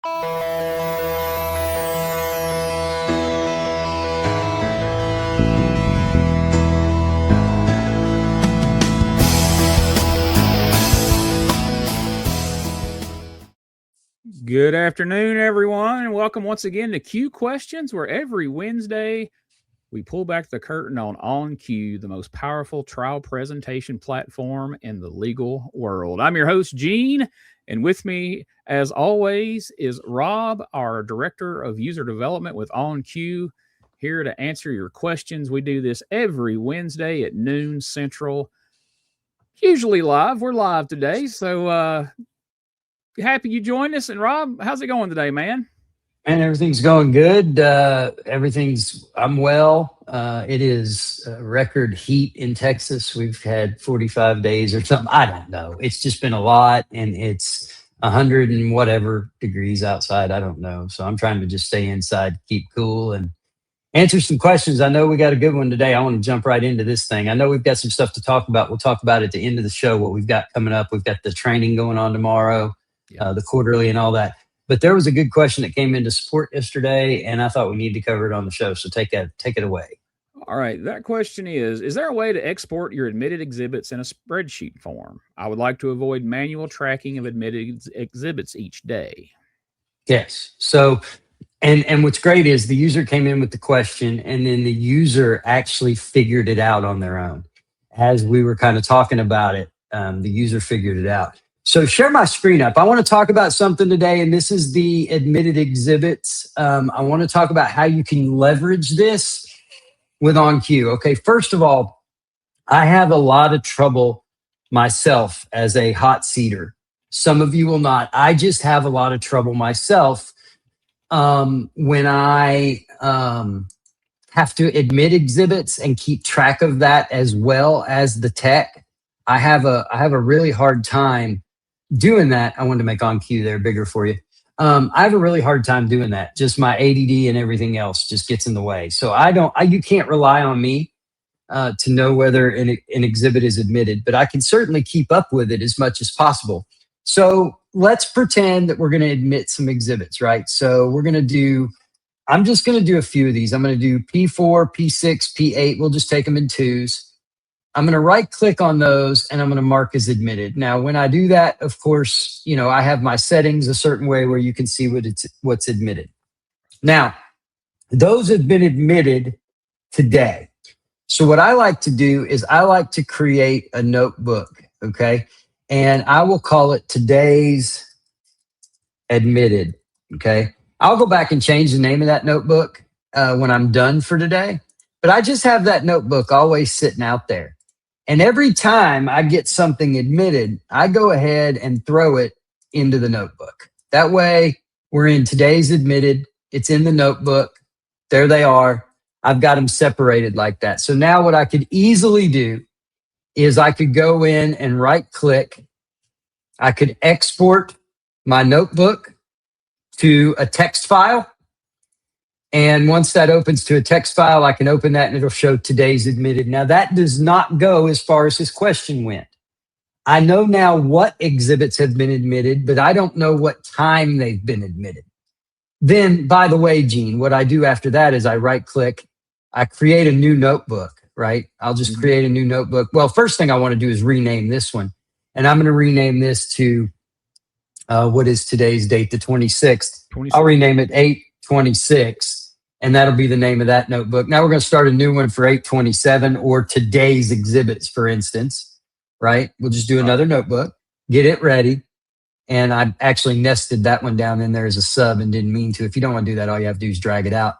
Good afternoon, everyone, and welcome once again to Q Questions, where every Wednesday we pull back the curtain on OnCue, the most powerful trial presentation platform in the legal world. I'm your host, Gene, and with me, as always, is Robb, our Director of User Development with OnCue, here to answer your questions. We do this every Wednesday at noon Central, usually live. We're live today, so happy you joined us. And Robb, how's it going today, man? And everything's going good. I'm well. It is record heat in Texas. We've had 45 days or something. I don't know. It's just been a lot, and it's 100 and whatever degrees outside. I don't know. So I'm trying to just stay inside, keep cool, and answer some questions. I know we got a good one today. I want to jump right into this thing. I know we've got some stuff to talk about. We'll talk about at the end of the show what we've got coming up. We've got the training going on tomorrow. The quarterly and all that. But there was a good question that came into support yesterday, and I thought we need to cover it on the show. So take it away. All right. That question is there a way to export your admitted exhibits in a spreadsheet form? I would like to avoid manual tracking of admitted exhibits each day. Yes. So, and what's great is the user came in with the question, and then the user actually figured it out on their own. As we were kind of talking about it, the user figured it out. So share my screen up. I want to talk about something today, and this is the admitted exhibits. I want to talk about how you can leverage this with OnCue. Okay, first of all, I have a lot of trouble myself as a hot seater. Some of you will not. I just have a lot of trouble myself when I have to admit exhibits and keep track of that as well as the tech. I have a really hard time doing that. I wanted to make OnCue there bigger for you. I have a really hard time doing that. Just my ADD and everything else just gets in the way. So you can't rely on me to know whether an exhibit is admitted, but I can certainly keep up with it as much as possible. So let's pretend that we're going to admit some exhibits, right? So I'm just going to do a few of these. I'm going to do P4, P6, P8. We'll just take them in twos. I'm going to right click on those and I'm going to mark as admitted. Now, when I do that, of course, I have my settings a certain way where you can see what's admitted. Now, those have been admitted today. So what I like to do is I like to create a notebook, okay? And I will call it today's admitted, okay? I'll go back and change the name of that notebook when I'm done for today. But I just have that notebook always sitting out there. And every time I get something admitted, I go ahead and throw it into the notebook. That way, we're in today's admitted. It's in the notebook. There they are. I've got them separated like that. So now what I could easily do is I could go in and right click. I could export my notebook to a text file. And once that opens to a text file, I can open that and it'll show today's admitted. Now that does not go as far as this question went. I know now what exhibits have been admitted, but I don't know what time they've been admitted. Then, by the way, Gene, what I do after that is I right click, I create a new notebook, right? I'll just create a new notebook. Well, first thing I want to do is rename this one. And I'm going to rename this to, what is today's date? The 26th. I'll rename it 8/26, and that'll be the name of that notebook. Now we're going to start a new one for 8/27 or today's exhibits, for instance, right? We'll just do another notebook, get it ready. And I actually nested that one down in there as a sub and didn't mean to. If you don't want to do that, all you have to do is drag it out.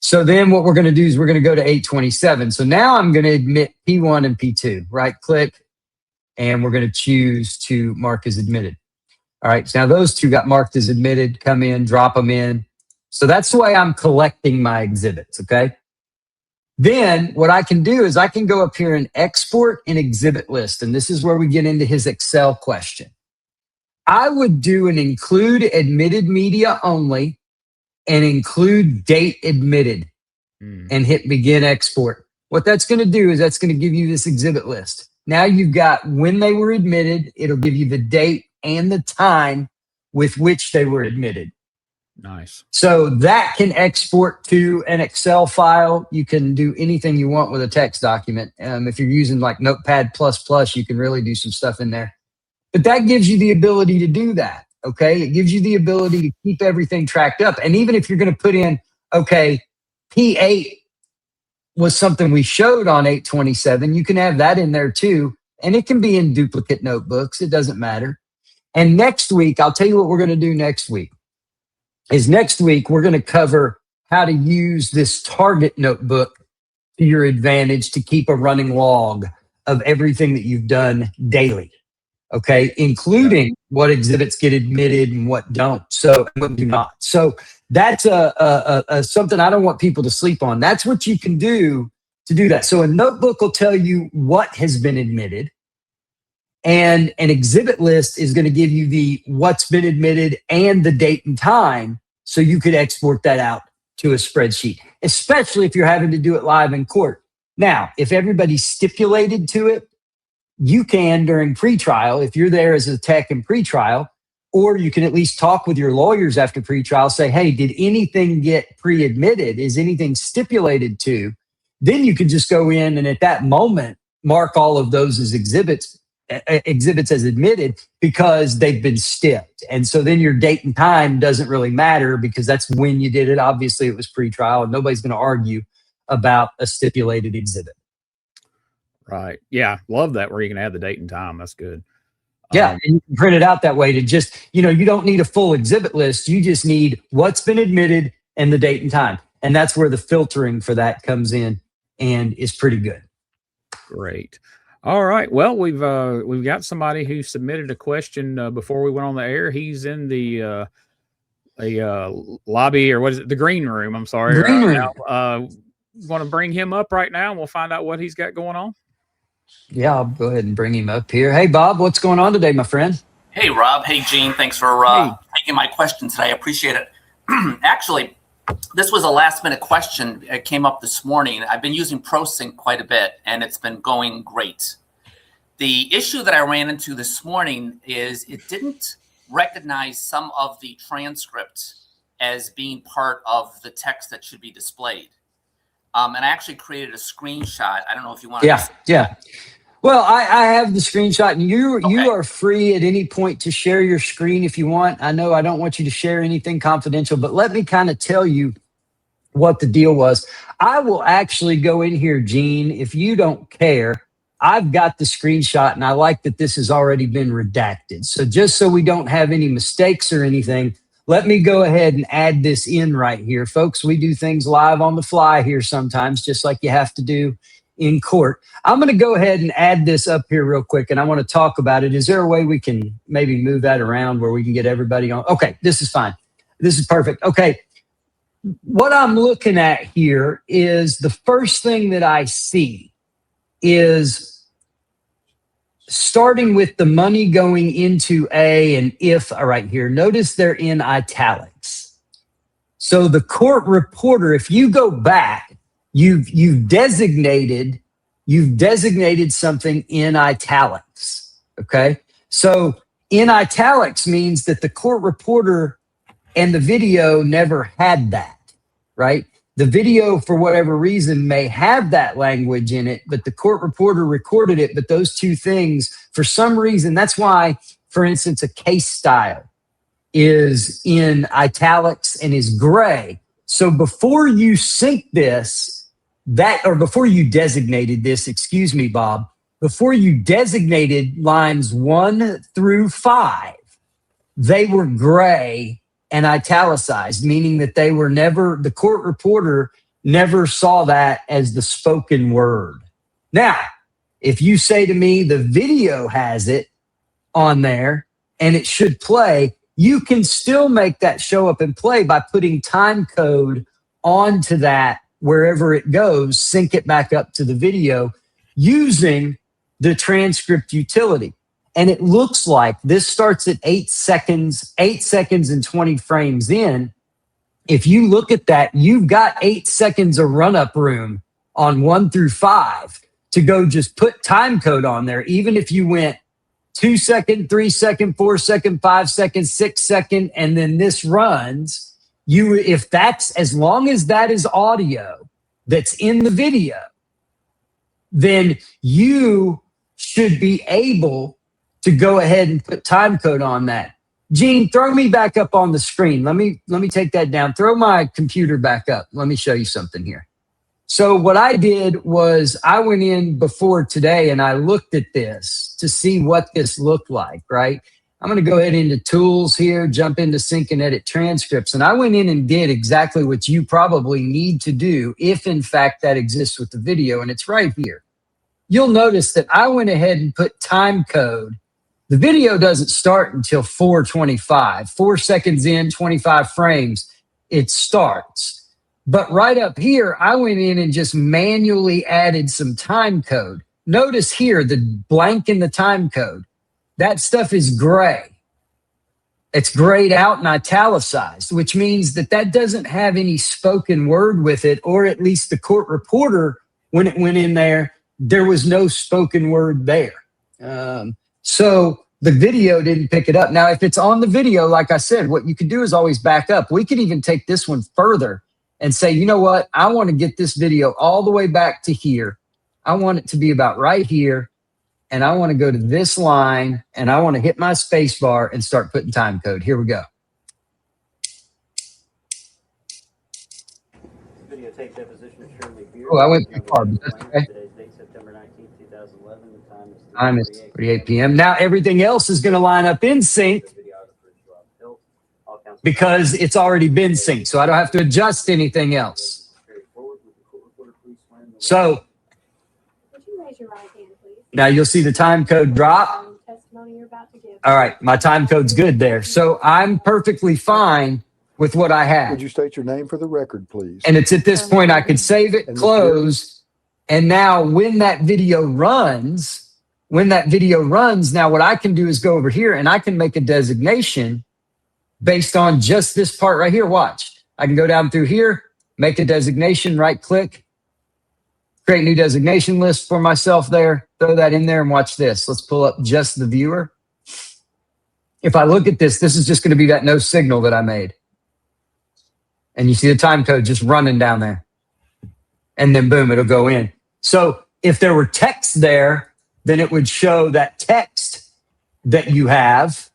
So then what we're going to do is we're going to go to 8/27. So now I'm going to admit P1 and P2, right click, and we're going to choose to mark as admitted. All right, so now those two got marked as admitted, come in, drop them in. So that's the way I'm collecting my exhibits, okay? Then what I can do is I can go up here and export an exhibit list. And this is where we get into his Excel question. I would do an include admitted media only and include date admitted and hit begin export. What that's going to do is that's going to give you this exhibit list. Now you've got when they were admitted. It'll give you the date and the time with which they were admitted. Nice. So that can export to an Excel file. You can do anything you want with a text document. If you're using like Notepad++, you can really do some stuff in there. But that gives you the ability to do that, okay? It gives you the ability to keep everything tracked up. And even if you're going to put in, okay, P8 was something we showed on 827, you can have that in there too. And it can be in duplicate notebooks. It doesn't matter. And next week, I'll tell you what we're going to do next week. Next week, we're going to cover how to use this target notebook to your advantage to keep a running log of everything that you've done daily, okay, including what exhibits get admitted and what don't, so what do not. So that's something I don't want people to sleep on. That's what you can do to do that. So a notebook will tell you what has been admitted, and an exhibit list is going to give you the what's been admitted and the date and time, so you could export that out to a spreadsheet, especially if you're having to do it live in court. Now, if everybody's stipulated to it, you can during pretrial, if you're there as a tech in pretrial, or you can at least talk with your lawyers after pretrial, say, hey, did anything get pre-admitted? Is anything stipulated to? Then you can just go in and at that moment, mark all of those as exhibits as admitted because they've been stipped. And so then your date and time doesn't really matter because that's when you did it. Obviously, it was pretrial and nobody's going to argue about a stipulated exhibit. Right. Yeah. Love that where you can add the date and time. That's good. Yeah. And you can print it out that way to just, you don't need a full exhibit list. You just need what's been admitted and the date and time. And that's where the filtering for that comes in and is pretty good. Great. All right. Well, we've got somebody who submitted a question before we went on the air. He's in the lobby, or what is it? The green room. I'm sorry. Green room. Want to bring him up right now and we'll find out what he's got going on? Yeah, I'll go ahead and bring him up here. Hey, Bob, what's going on today, my friend? Hey, Rob. Hey, Gene. Thanks for taking my question today. I appreciate it. Actually, this was a last-minute question. It came up this morning. I've been using ProSync quite a bit, and it's been going great. The issue that I ran into this morning is it didn't recognize some of the transcript as being part of the text that should be displayed. And I actually created a screenshot. I don't know if you want to. Yeah. Well, I have the screenshot, and you are free at any point to share your screen if you want. I know I don't want you to share anything confidential, but let me kind of tell you what the deal was. I will actually go in here, Gene, if you don't care. I've got the screenshot, and I like that this has already been redacted. So just so we don't have any mistakes or anything, let me go ahead and add this in right here. Folks, we do things live on the fly here sometimes, just like you have to do in court. I'm going to go ahead and add this up here real quick, and I want to talk about it. Is there a way we can maybe move that around where we can get everybody on? Okay, this is fine. This is perfect. Okay, what I'm looking at here is the first thing that I see is starting with the money going into A and if right here. Notice they're in italics. So the court reporter, if you go back, you've designated something in italics. Okay. So in italics means that the court reporter and the video never had that, right? The video, for whatever reason, may have that language in it, but the court reporter recorded it. But those two things, for some reason, that's why, for instance, a case style is in italics and is gray. So before you sync this, before you designated this, excuse me, Bob, before you designated lines 1 through 5, they were gray and italicized, meaning that they were never, the court reporter never saw that as the spoken word. Now, if you say to me the video has it on there and it should play, you can still make that show up and play by putting time code onto that wherever it goes, sync it back up to the video using the transcript utility. And it looks like this starts at 8 seconds and 20 frames in. If you look at that, you've got 8 seconds of run-up room on 1 through 5 to go just put time code on there. Even if you went 2 second, 3 second, 4 second, 5 second, 6 second, and then this runs, if that's, as long as that is audio that's in the video, then you should be able to go ahead and put time code on that. Gene, throw me back up on the screen. Let me take that down. Throw my computer back up. Let me show you something here. So what I did was I went in before today and I looked at this to see what this looked like, right? I'm going to go ahead into tools here, jump into sync and edit transcripts. And I went in and did exactly what you probably need to do if in fact that exists with the video. And it's right here. You'll notice that I went ahead and put time code. The video doesn't start until 4:25, 4 seconds in, 25 frames, it starts. But right up here, I went in and just manually added some time code. Notice here, the blank in the time code, that stuff is gray. It's grayed out and italicized, which means that that doesn't have any spoken word with it, or at least the court reporter, when it went in there, there was no spoken word there. So the video didn't pick it up. Now, if it's on the video, like I said, what you could do is always back up. We could even take this one further and say, you know what? I want to get this video all the way back to here. I want it to be about right here. And I want to go to this line and I want to hit my space bar and start putting time code. Here we go. Videotape deposition of Shirley Beer. Oh, I went too far, but that's okay. Today's date, September 19th, 2011. The Time is 3:38 p.m. Now everything else is going to line up in sync because it's already been synced. So I don't have to adjust anything else. So Would you raise your right hand, please? now you'll see the time code drop. Testimony you're about to give. All right, my time code's good there. So I'm perfectly fine with what I have. Would you state your name for the record, please? And it's at this point I could save it, close, and now when that video runs, now what I can do is go over here and I can make a designation based on just this part right here. Watch. I can go down through here, make a designation, right click, create new designation list for myself there, throw that in there and watch this. Let's pull up just the viewer. If I look at this, this is just going to be that no signal that I made. And you see the time code just running down there. And then boom, it'll go in. So if there were text there, then it would show that text that you have.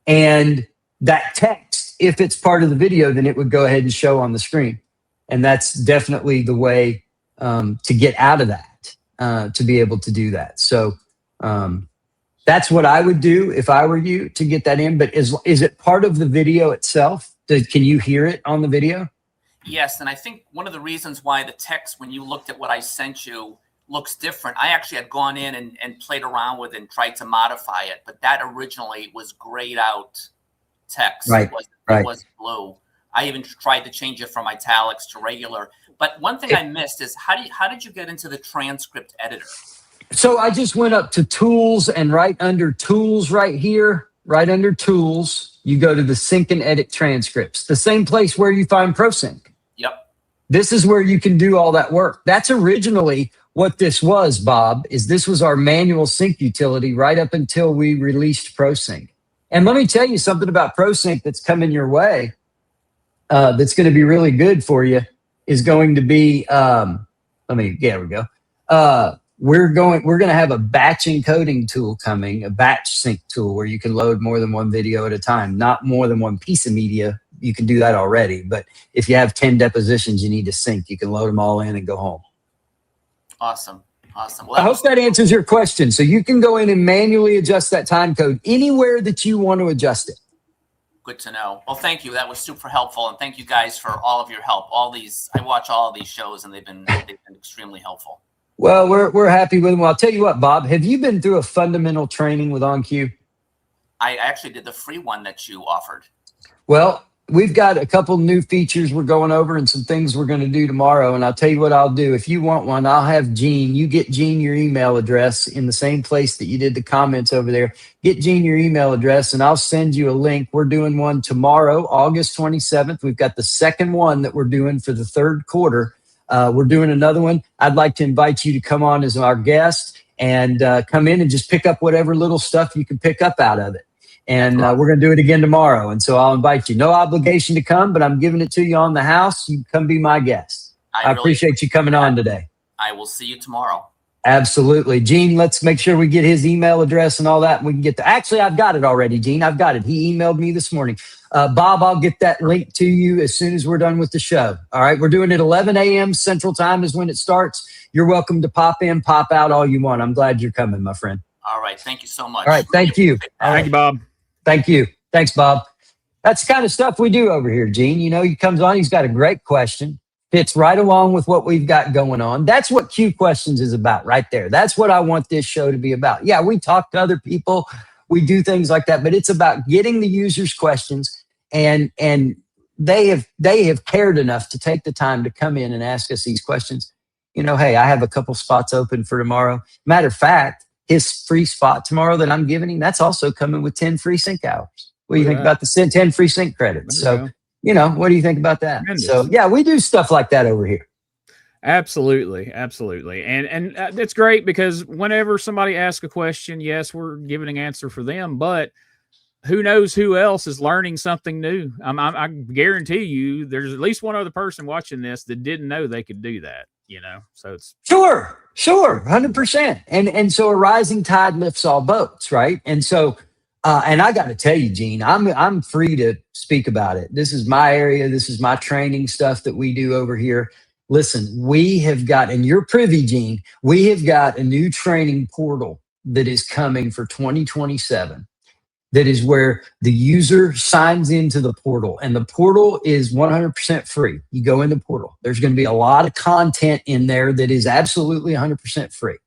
And that text, if it's part of the video, then it would go ahead and show on the screen. And that's definitely the way to get out of that, to be able to do that. So that's what I would do if I were you to get that in. But is it part of the video itself? Can you hear it on the video? Yes, and I think one of the reasons why the text, when you looked at what I sent you, looks different. I actually had gone in and played around with it and tried to modify it, but that originally was grayed out text. Right, It was blue. I even tried to change it from italics to regular. But one thing I missed is how did you get into the transcript editor? So I just went up to tools, and right under tools right here, right under tools, you go to the sync and edit transcripts, the same place where you find ProSync. Yep. This is where you can do all that work. That's originally what this was, Bob, is this was our manual sync utility right up until we released ProSync. And let me tell you something about ProSync that's coming your way that's going to be really good for you is going to be, there we go. We're going to have a batch encoding tool coming, a batch sync tool where you can load more than one video at a time, not more than one piece of media. You can do that already. But if you have 10 depositions you need to sync, you can load them all in and go home. Awesome. Well, I hope that answers your question. So you can go in and manually adjust that time code anywhere that you want to adjust it. Good to know. Well, thank you. That was super helpful. And thank you guys for all of your help. I watch all of these shows and they've been extremely helpful. Well, we're happy with them. Well, I'll tell you what, Bob, have you been through a fundamental training with OnCue? I actually did the free one that you offered. Well, we've got a couple new features we're going over and some things we're going to do tomorrow. And I'll tell you what I'll do. If you want one, I'll have Gene. You get Gene your email address in the same place that you did the comments over there. Get Gene your email address and I'll send you a link. We're doing one tomorrow, August 27th. We've got the second one that we're doing for the third quarter. We're doing another one. I'd like to invite you to come on as our guest and come in and just pick up whatever little stuff you can pick up out of it. And That's awesome. we're going to do it again tomorrow. And so I'll invite you. No obligation to come, but I'm giving it to you on the house. You come be my guest. I really appreciate you coming on today. I will see you tomorrow. Absolutely. Gene, let's make sure we get his email address and all that. And we can get the, actually, I've got it already, Gene. I've got it. He emailed me this morning. Bob, I'll get that link to you as soon as we're done with the show. All right. We're doing it 11 a.m. Central Time is when it starts. You're welcome to pop in, pop out all you want. I'm glad you're coming, my friend. All right. Thank you so much. All right. Thank you. Thank you, Bob. Thank you. Thanks, Bob. That's the kind of stuff we do over here, Gene. You know, he comes on, he's got a great question. Fits right along with what we've got going on. That's what Q Questions is about right there. That's what I want this show to be about. Yeah, we talk to other people. We do things like that, but it's about getting the users' questions, and they have cared enough to take the time to come in and ask us these questions. You know, hey, I have a couple spots open for tomorrow. Matter of fact, his free spot tomorrow that I'm giving him, that's also coming with 10 free sync hours. What do you think about the 10 free sync credits? So, you know, what do you think about that? Tremendous. So, yeah, we do stuff like that over here. Absolutely. Absolutely. And that's great because whenever somebody asks a question, yes, we're giving an answer for them, but who knows who else is learning something new? I guarantee you there's at least one other person watching this that didn't know they could do that, you know? So it's sure, 100%. And so a rising tide lifts all boats, right? And so, and I got to tell you, Gene, I'm free to speak about it. This is my area. This is my training stuff that we do over here. Listen, we have got, and you're privy, Gene, we have got a new training portal that is coming for 2027. That is where the user signs into the portal, and the portal is 100% free. You go in the portal. There's going to be a lot of content in there that is absolutely 100% free.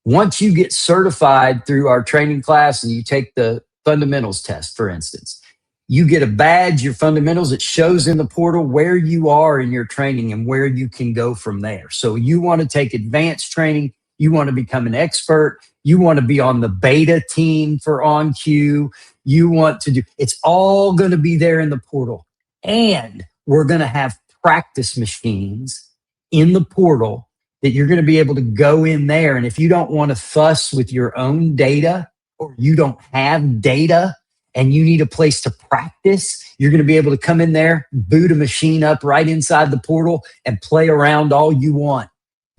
Once you get certified through our training class and you take the fundamentals test, for instance, you get a badge, your fundamentals. It shows in the portal where you are in your training and where you can go from there. So you want to take advanced training. You want to become an expert. You want to be on the beta team for OnCue. You want to do, it's all going to be there in the portal. And we're going to have practice machines in the portal that you're going to be able to go in there. And if you don't want to fuss with your own data, or you don't have data and you need a place to practice, you're going to be able to come in there, boot a machine up right inside the portal and play around all you want.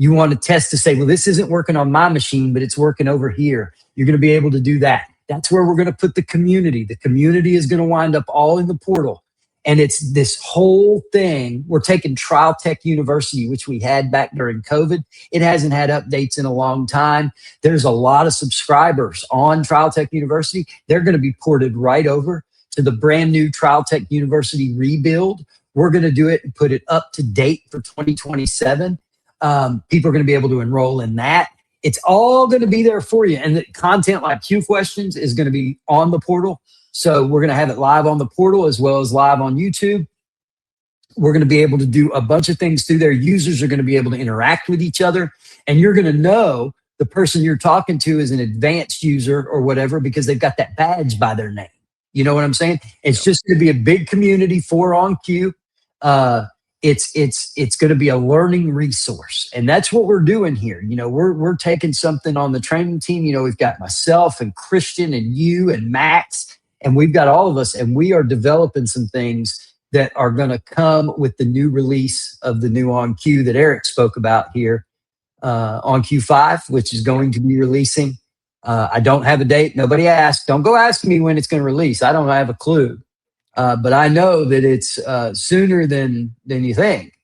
You want to test to say, well, this isn't working on my machine, but it's working over here. You're going to be able to do that. That's where we're going to put the community. The community is going to wind up all in the portal. And it's this whole thing. We're taking Trial Tech University, which we had back during COVID. It hasn't had updates in a long time. There's a lot of subscribers on Trial Tech University. They're going to be ported right over to the brand new Trial Tech University rebuild. We're going to do it and put it up to date for 2027. People are going to be able to enroll in that. It's all going to be there for you. And the content like Q Questions is going to be on the portal. So we're going to have it live on the portal as well as live on YouTube. We're going to be able to do a bunch of things through there. Users are going to be able to interact with each other. And you're going to know the person you're talking to is an advanced user or whatever because they've got that badge by their name. You know what I'm saying? It's just going to be a big community for OnCue. It's going to be a learning resource, and that's what we're doing here. You know, we're taking something on the training team. You know, we've got myself and Christian and you and Max, and we've got all of us, and we are developing some things that are going to come with the new release of the new OnCue that Eric spoke about here, OnCue 5, which is going to be releasing. I don't have a date. Nobody asked. Don't go asking me when it's going to release. I don't have a clue. But I know that it's sooner than you think,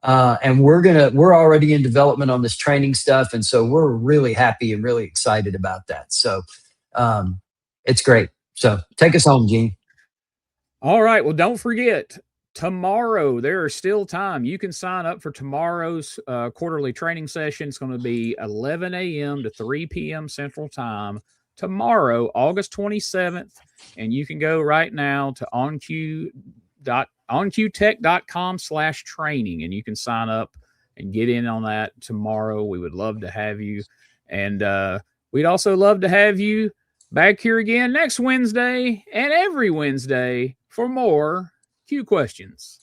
and we're already in development on this training stuff, and so we're really happy and really excited about that. So it's great. So take us home, Gene. All right. Well, don't forget tomorrow. There is still time. You can sign up for tomorrow's quarterly training session. It's going to be 11 a.m. to 3 p.m. Central Time. Tomorrow, August 27th, and you can go right now to oncuetech.com/training, and you can sign up and get in on that tomorrow. We would love to have you, and we'd also love to have you back here again next Wednesday and every Wednesday for more Q Questions.